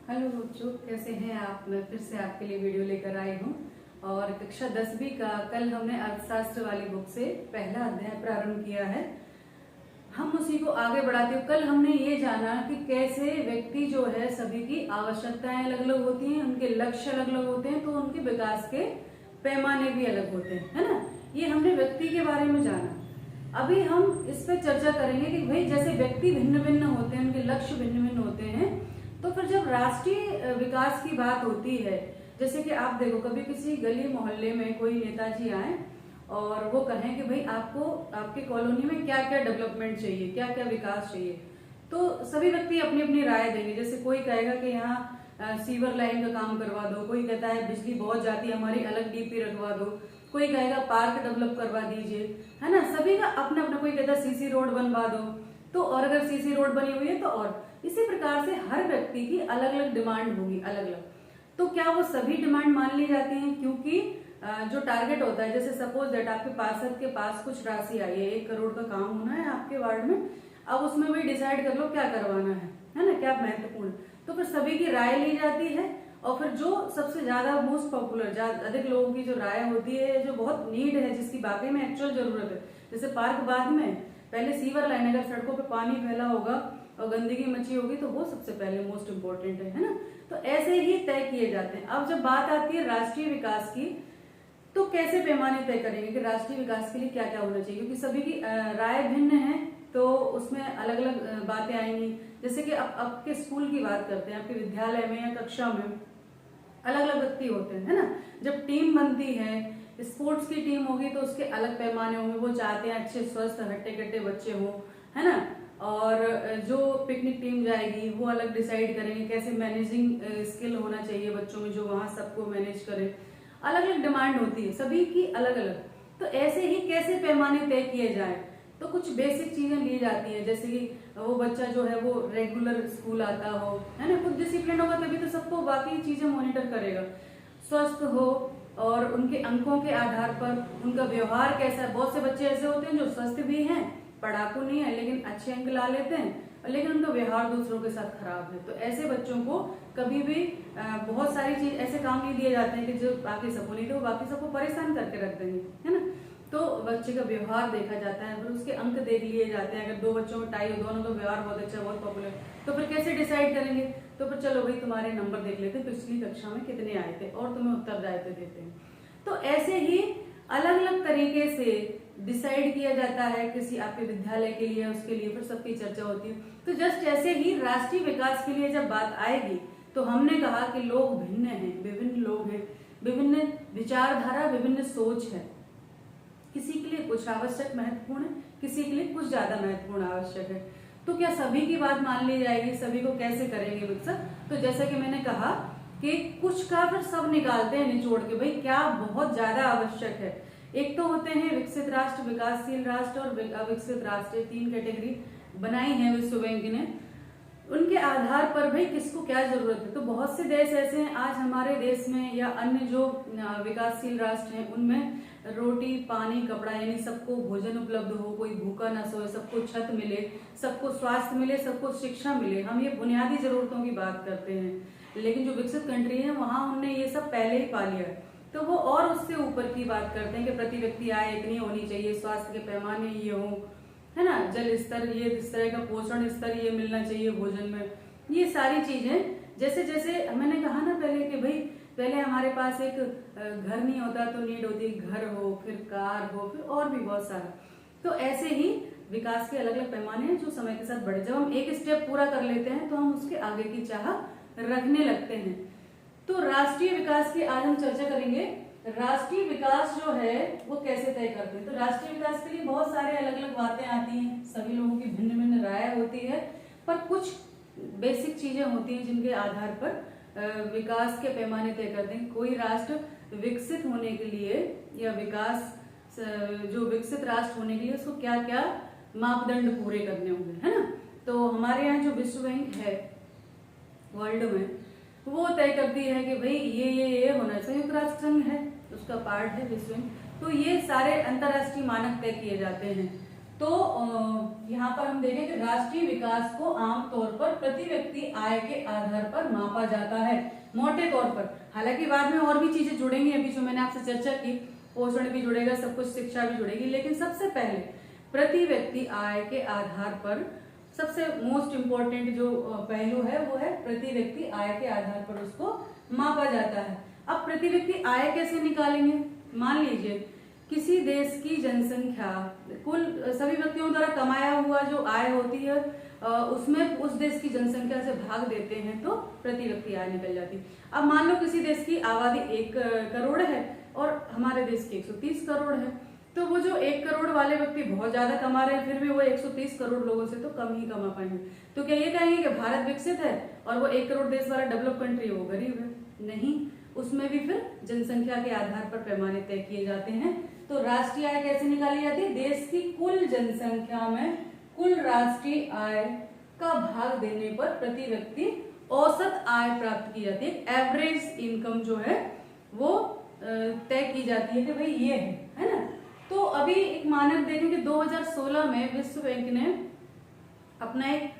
Hello बच्चों, कैसे हैं आप। मैं फिर से आपके लिए वीडियो लेकर आई हूँ और कक्षा 10वीं का कल हमने अर्थशास्त्र वाली बुक से पहला अध्याय प्रारंभ किया है। हम उसी को आगे बढ़ाते हुए कल हमने ये जाना कि कैसे व्यक्ति जो है सभी की आवश्यकताएं अलग अलग होती हैं, उनके लक्ष्य अलग अलग होते हैं, तो उनके विकास के पैमाने भी अलग होते हैं, है ना। ये हमने व्यक्ति के बारे में जाना। अभी हम इस पर चर्चा करेंगे कि भाई जैसे व्यक्ति भिन्न भिन्न होते हैं, उनके लक्ष्य भिन्न भिन्न होते हैं, तो फिर जब राष्ट्रीय विकास की बात होती है, जैसे कि आप देखो कभी किसी गली मोहल्ले में कोई नेताजी आए और वो कहें कि भाई आपको आपके कॉलोनी में क्या क्या डेवलपमेंट चाहिए, क्या क्या विकास चाहिए, तो सभी व्यक्ति अपनी अपनी राय देंगे। जैसे कोई कहेगा कि यहाँ सीवर लाइन का काम करवा दो, कोई कहता है बिजली बहुत जाती है, हमारी अलग डीपी रखवा दो, कोई कहेगा पार्क डेवलप करवा दीजिए, है ना। सभी का अपना अपना, कोई कहता है सीसी रोड बनवा दो, तो और अगर सीसी रोड बनी हुई है तो और इसी प्रकार से हर व्यक्ति की अलग अलग डिमांड होगी, अलग अलग। तो क्या वो सभी डिमांड मान ली जाती हैं? क्योंकि जो टारगेट होता है, जैसे सपोज दैट आपके पार्षद के पास कुछ राशि आई है, 1 करोड़ का काम होना है आपके वार्ड में, अब उसमें वही डिसाइड कर लो क्या करवाना है ना, क्या महत्वपूर्ण। तो फिर सभी की राय ली जाती है और फिर जो सबसे ज्यादा मोस्ट पॉपुलर, अधिक लोगों की जो राय होती है, जो बहुत नीड है, जिसकी वाकई में एक्चुअल जरूरत है, जैसे पार्क बाद में, पहले सीवर लाइन, अगर सड़कों पे पानी फैला होगा और गंदगी मची होगी तो वो सबसे पहले मोस्ट इम्पोर्टेंट है ना। तो ऐसे ही तय किए जाते हैं। अब जब बात आती है राष्ट्रीय विकास की, तो कैसे पैमाने तय करेंगे कि राष्ट्रीय विकास के लिए क्या क्या होना चाहिए, क्योंकि सभी की राय भिन्न है, तो उसमें अलग अलग बातें आएंगी। जैसे कि आपके स्कूल की बात करते हैं, आपके विद्यालय में या कक्षा में अलग अलग व्यक्ति होते हैं, है ना। जब टीम बनती है, स्पोर्ट्स की टीम होगी तो उसके अलग पैमाने होंगे, वो चाहते हैं अच्छे स्वस्थ हट्टे कट्टे बच्चे हों, है ना। और जो पिकनिक टीम जाएगी वो अलग डिसाइड करेंगे कैसे मैनेजिंग स्किल होना चाहिए बच्चों में, जो वहां सबको मैनेज करे। अलग अलग डिमांड होती है सभी की, अलग अलग। तो ऐसे ही कैसे पैमाने तय किए जाए, तो कुछ बेसिक चीजें ली जाती है, जैसे कि वो बच्चा जो है वो रेगुलर स्कूल आता हो, है ना, खुद डिसिप्लिन होगा, तभी तो सबको बाकी चीजें मॉनिटर करेगा, स्वस्थ हो और उनके अंकों के आधार पर उनका व्यवहार कैसा है। बहुत से बच्चे ऐसे होते हैं जो स्वस्थ भी हैं, पढ़ाकू नहीं है, लेकिन अच्छे अंक ला लेते हैं, लेकिन उनका व्यवहार दूसरों के साथ खराब है। तो ऐसे बच्चों को कभी भी बहुत सारी चीज, ऐसे काम नहीं दिए जाते हैं कि जो बाकी सबको नहीं, तो बाकी सबको परेशान करके रख देंगे, है ना। तो बच्चे का व्यवहार देखा जाता है, फिर उसके अंक देख लिए जाते हैं। अगर 2 बच्चों में टाई हो, दोनों का व्यवहार बहुत अच्छा, बहुत पॉपुलर, तो फिर कैसे डिसाइड करेंगे? तो फिर चलो भाई तुम्हारे नंबर देख लेते हैं, पिछली कक्षा में कितने आए थे और तुम्हें उत्तरदायित्व देते हैं। तो ऐसे ही अलग अलग तरीके से डिसाइड किया जाता है किसी आपके विद्यालय के लिए, उसके लिए फिर सबकी चर्चा होती है। तो जस्ट ऐसे ही राष्ट्रीय विकास के लिए जब बात आएगी, तो हमने कहा कि लोग भिन्न हैं, विभिन्न लोग हैं, विभिन्न विचारधारा, विभिन्न सोच है। किसी के लिए कुछ आवश्यक महत्वपूर्ण है, किसी के लिए कुछ ज्यादा महत्वपूर्ण आवश्यक है। तो क्या सभी की बात मान ली जाएगी? सभी को कैसे करेंगे विकसित? तो जैसा कि मैंने कहा कि कुछ का फिर सब निकालते हैं निचोड़ के, भाई क्या बहुत ज्यादा आवश्यक है। एक तो होते हैं विकसित राष्ट्र, विकासशील राष्ट्र और अविकसित राष्ट्र, 3 कैटेगरी बनाई है विश्व बैंक ने। उनके आधार पर भाई किसको क्या जरूरत है। तो बहुत से देश ऐसे हैं आज हमारे देश में या अन्य जो विकासशील राष्ट्र हैं, उनमें रोटी पानी कपड़ा, यानी सबको भोजन उपलब्ध हो, कोई भूखा न सोए, सबको छत मिले, सबको स्वास्थ्य मिले, सबको शिक्षा मिले। हम ये बुनियादी जरूरतों की बात करते हैं। लेकिन जो विकसित कंट्री है वहां उनने ये सब पहले ही पा लिया है, तो वो और उससे ऊपर की बात करते हैं कि प्रति व्यक्ति आय इतनी होनी चाहिए, स्वास्थ्य के पैमाने ये हो, है ना, जल स्तर ये, इस तरह का पोषण स्तर ये मिलना चाहिए भोजन में। ये सारी चीजें, जैसे जैसे मैंने कहा ना पहले कि भाई पहले हमारे पास एक घर नहीं होता तो नीड होती, घर हो, फिर कार हो, फिर और भी बहुत सारा। तो ऐसे ही विकास के अलग अलग पैमाने हैं जो समय के साथ बढ़े। जब हम एक स्टेप पूरा कर लेते हैं तो हम उसके आगे की चाह रखने लगते हैं। तो राष्ट्रीय विकास की आज हम चर्चा करेंगे। राष्ट्रीय विकास जो है वो कैसे तय करते हैं। तो राष्ट्रीय विकास के लिए बहुत सारे अलग अलग बातें आती हैं, सभी लोगों की भिन्न भिन्न राय होती है, पर कुछ बेसिक चीजें होती हैं जिनके आधार पर विकास के पैमाने तय करते हैं। कोई राष्ट्र विकसित होने के लिए या विकास, जो विकसित राष्ट्र होने के लिए उसको क्या क्या मापदंड पूरे करने होंगे, है ना। तो हमारे यहाँ जो विश्व बैंक है वर्ल्ड में, वो तय करती है कि भाई ये होना चाहिए। संयुक्त राष्ट्र संघ है, उसका पार्ट है विश्व बैंक। तो ये सारे अंतरराष्ट्रीय मानक तय किए जाते हैं। तो यहाँ पर हम देखें कि राष्ट्रीय विकास को आमतौर पर प्रति व्यक्ति आय के आधार पर मापा जाता है, मोटे तौर पर। हालांकि बाद में और भी चीजें जुड़ेंगी, अभी जो मैंने आपसे चर्चा की, पोषण भी जुड़ेगा, सब कुछ, शिक्षा भी जुड़ेगी, लेकिन सबसे पहले प्रति व्यक्ति आय के आधार पर सबसे मोस्ट इम्पोर्टेंट जो पहलू है वो है प्रति व्यक्ति आय के आधार पर उसको मापा जाता है। अब प्रति व्यक्ति आय कैसे निकालेंगे? मान लीजिए किसी देश की जनसंख्या, कुल सभी व्यक्तियों द्वारा कमाया हुआ जो आय होती है उसमें उस देश की जनसंख्या से भाग देते हैं तो प्रति व्यक्ति आय निकल जाती है। अब मान लो किसी देश की आबादी 1 करोड़ है और हमारे देश की 130 करोड़ है, तो वो जो 1 करोड़ वाले व्यक्ति बहुत ज्यादा कमा रहे हैं, फिर भी वो 130 करोड़ लोगों से तो कम ही कमा पाएंगे। तो क्या ये कहेंगे कि भारत विकसित है और वो 1 करोड़ देश वाला डेवलप कंट्री है, वो गरीब है? नहीं, उसमें भी फिर जनसंख्या के आधार पर पैमाने तय किए जाते हैं। तो राष्ट्रीय आय कैसे निकाली जाती है? देश की कुल जनसंख्या में कुल राष्ट्रीय आय का भाग देने पर प्रति व्यक्ति औसत आय प्राप्त की जाती है। एवरेज इनकम जो है वो तय की जाती है कि भाई ये है ना। तो अभी एक मानक देखें कि 2016 में विश्व बैंक ने अपना एक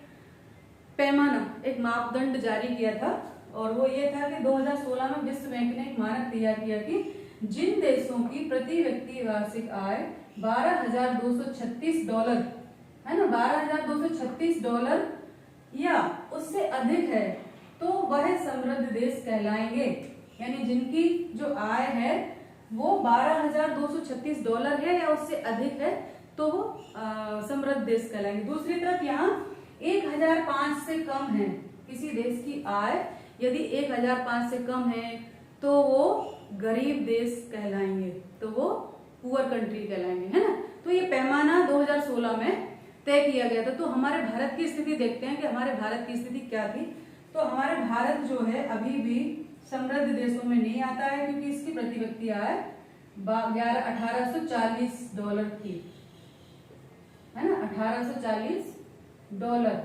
पैमाना, एक मापदंड जारी किया था, और वो ये था कि 2016 में विश्व बैंक ने एक मानक तैयार किया कि जिन देशों की प्रति व्यक्ति वार्षिक आय $12,236 है ना, $12,236 या उससे अधिक है तो वह समृद्ध देश कहलाएंगे। यानी जिनकी जो आय है वो $12,236 है या उससे अधिक है तो वो समृद्ध देश कहलाएंगे। दूसरी तरफ यहाँ 1,005 से कम है किसी देश की आय, यदि 1,005 से कम है तो वो गरीब देश कहलाएंगे, तो वो पुअर कंट्री कहलाएंगे, है ना। तो ये पैमाना 2016 में तय किया गया था। तो हमारे भारत की स्थिति देखते हैं कि हमारे भारत की स्थिति क्या थी। तो हमारे भारत जो है अभी भी समृद्ध देशों में नहीं आता है, क्योंकि इसकी प्रति व्यक्ति आय $1,840 थी, है ना, $1,840।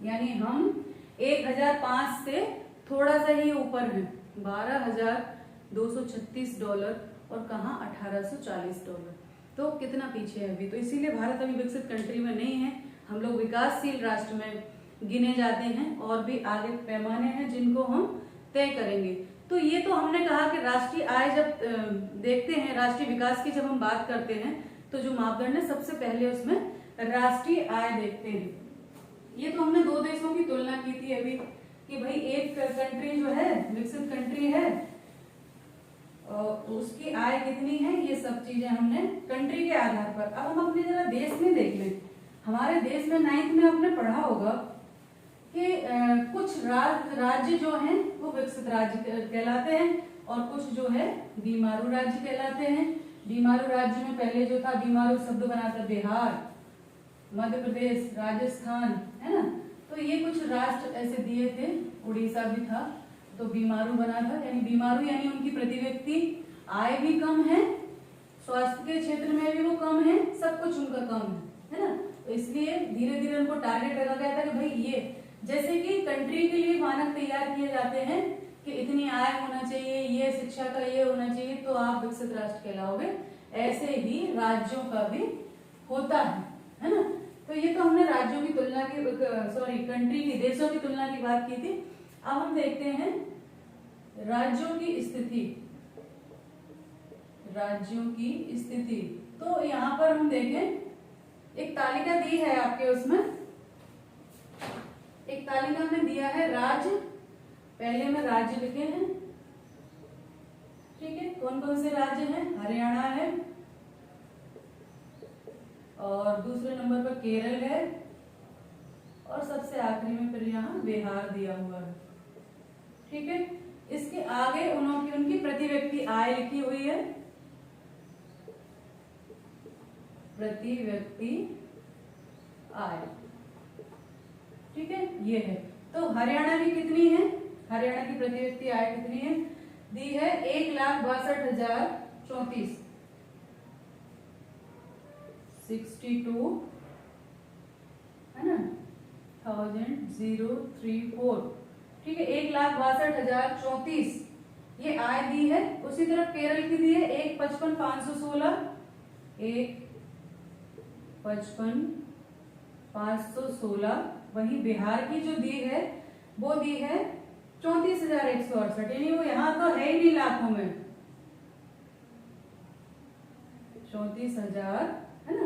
यानी हम 1,005 से थोड़ा सा ही ऊपर है, $12,236 और कहाँ $1,840। तो कितना पीछे है अभी। तो इसीलिए भारत अभी विकसित कंट्री में नहीं है, हम लोग विकासशील राष्ट्र में गिने जाते हैं, और भी आगे पैमाने हैं जिनको हम तय करेंगे। तो ये तो हमने कहा कि राष्ट्रीय आय जब देखते हैं, राष्ट्रीय विकास की जब हम बात करते हैं तो जो मापदंड है सबसे पहले उसमें राष्ट्रीय आय देखते हैं। ये तो हमने 2 देशों की तुलना की थी अभी कि भाई एक कंट्री जो है विकसित कंट्री है उसकी आय कितनी है, ये सब चीजें हमने कंट्री के आधार पर। अब हम अपने जरा देश में देख लें। हमारे देश में 9th में आपने पढ़ा होगा कि कुछ राज्य जो हैं वो विकसित राज्य कहलाते हैं और कुछ जो है बीमारू राज्य कहलाते हैं। बीमारू राज्य में पहले जो था, बीमारू शब्द बना था बिहार, मध्य प्रदेश, राजस्थान, है ना। तो ये कुछ राष्ट्र ऐसे दिए थे, उड़ीसा भी था, तो बीमारू बना था। यानी बीमारू यानी उनकी प्रति व्यक्ति आय भी कम है, स्वास्थ्य के क्षेत्र में भी वो कम है, सब कुछ उनका कम है ना। तो इसलिए धीरे धीरे उनको टारगेट रखा गया था कि भाई ये, जैसे कि कंट्री के लिए मानक तैयार किए जाते हैं कि इतनी आय होना चाहिए, ये शिक्षा का ये होना चाहिए तो आप विकसित राष्ट्र कहलाओगे, ऐसे ही राज्यों का भी होता है ना। तो ये तो हमने राज्यों की तुलना की, कंट्री की, देशों की तुलना की बात की थी। अब हम देखते हैं राज्यों की स्थिति। राज्यों की स्थिति तो यहाँ पर हम देखें, एक तालिका दी है आपके, उसमें एक तालिका में दिया है राज्य। पहले में राज्य लिखे हैं, ठीक है। कौन कौन से राज्य हैं? हरियाणा है, और दूसरे नंबर पर केरल है, और सबसे आखिरी में फिर यहाँ बिहार दिया हुआ है, ठीक है। इसके आगे उनकी प्रति व्यक्ति आय लिखी हुई है, प्रति व्यक्ति आय, ठीक है, ये है। तो हरियाणा की कितनी है? हरियाणा की प्रति व्यक्ति आय कितनी है? दी है 1,62,034, 62 है ना, 1034, ठीक है। 1,62,034 ये आय दी है। उसी तरह केरल की दी है 1,55,516, 55,516। वही बिहार की जो दी है वो दी है 34,168, यानी वो यहाँ तो है ही नहीं लाखों में, 34,000 है ना,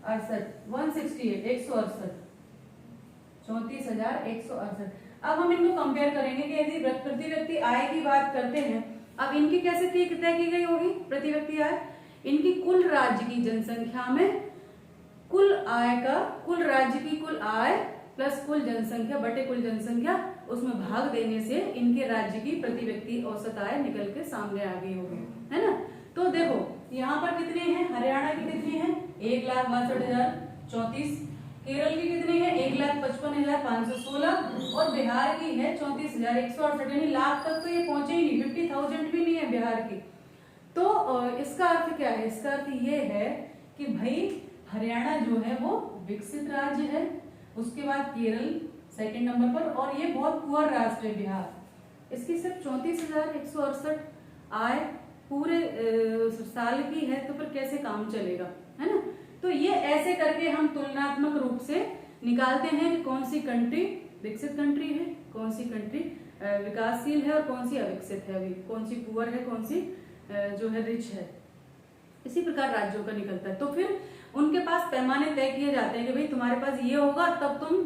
168, 168, 34,168। अब हम इनको कंपेयर करेंगे कि यदि प्रति व्यक्ति आय की बात करते हैं, अब इनकी कैसे तय की गई होगी प्रति व्यक्ति आय, इनकी कुल राज्य की जनसंख्या में कुल आय का, कुल राज्य की कुल आय प्लस कुल जनसंख्या बटे कुल जनसंख्या, उसमें भाग देने से इनके राज्य की प्रति व्यक्ति औसत आय निकल के सामने आ गई होगी, है ना। तो देखो यहाँ पर कितनी है, हरियाणा की कितनी है 1,62,034, केरल की कितनी है 1,55,516 और बिहार की है 34,168, यानी लाख तक तो ये पहुंचे ही नहीं, 50,000 भी नहीं है बिहार की। तो इसका अर्थ क्या है, इसका अर्थ ये है कि भाई हरियाणा जो है वो विकसित राज्य है, उसके बाद केरल सेकंड नंबर पर, और ये बहुत पुअर राष्ट्र है बिहार। इसकी सिर्फ 34,168 आय पूरे साल की है, तो फिर कैसे काम चलेगा, है ना। तो ये ऐसे करके हम तुलनात्मक रूप से निकालते हैं कि कौन सी कंट्री विकसित कंट्री है, कौन सी कंट्री विकासशील है और कौन सी अविकसित है, अभी कौन सी पुअर है, कौन सी जो है रिच है। इसी प्रकार राज्यों का निकलता है। तो फिर उनके पास पैमाने तय किए जाते हैं कि भाई तुम्हारे पास ये होगा तब तुम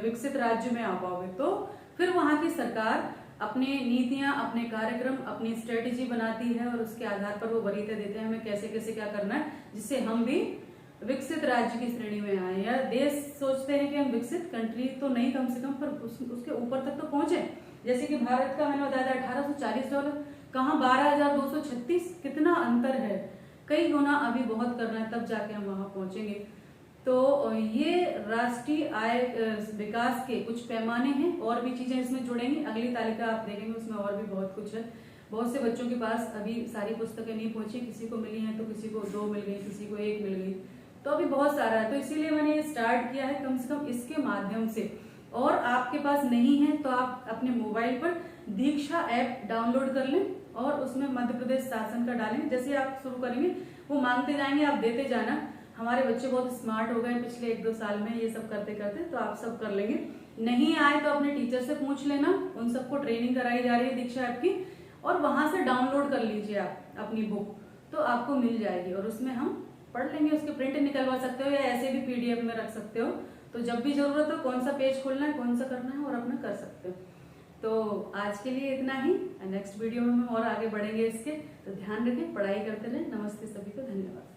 विकसित राज्य में आ पाओगे। तो फिर वहां की सरकार अपनी नीतियां, अपने कार्यक्रम, अपनी स्ट्रेटेजी बनाती है और उसके आधार पर वो वरीयता देते हैं हमें कैसे कैसे क्या करना है, जिससे हम भी विकसित राज्य की श्रेणी में आए। या देश सोचते हैं कि हम विकसित कंट्री तो नहीं कम से कम पर उसके ऊपर तक तो पहुंचे। जैसे कि भारत का मैंने बताया था $1840, कहाँ 12,236, कितना अंतर है, कई गुना अभी बहुत करना है, तब जाके हम वहां पहुंचेंगे। तो ये राष्ट्रीय आय विकास के कुछ पैमाने हैं, और भी चीजें इसमें जुड़ेंगी, अगली तालिका आप देखेंगे उसमें और भी बहुत कुछ है। बहुत से बच्चों के पास अभी सारी पुस्तकें नहीं पहुंची, किसी को मिली हैं तो किसी को 2 मिल गई, किसी को 1 मिल गई, तो अभी बहुत सारा है। तो इसीलिए मैंने स्टार्ट किया है कम से कम इसके माध्यम से। और आपके पास नहीं है तो आप अपने मोबाइल पर दीक्षा ऐप डाउनलोड कर लें और उसमें मध्य प्रदेश शासन का डालेंगे। जैसे आप शुरू करेंगे वो मांगते जाएंगे, आप देते जाना। हमारे बच्चे बहुत स्मार्ट हो गए पिछले 1-2 साल में ये सब करते करते, तो आप सब कर लेंगे। नहीं आए तो अपने टीचर से पूछ लेना, उन सबको ट्रेनिंग कराई जा रही है दीक्षा ऐप की, और वहां से डाउनलोड कर लीजिए आप अपनी बुक, तो आपको मिल जाएगी और उसमें हम पढ़ लेंगे। उसके प्रिंट निकलवा सकते हो या ऐसे भी पीडीएफ में रख सकते हो, तो जब भी जरूरत हो कौन सा पेज खोलना है, कौन सा करना है, और अपना कर सकते हो। तो आज के लिए इतना ही, नेक्स्ट वीडियो में हम और आगे बढ़ेंगे इसके। तो ध्यान रखें, पढ़ाई करते रहें। नमस्ते सभी को, धन्यवाद।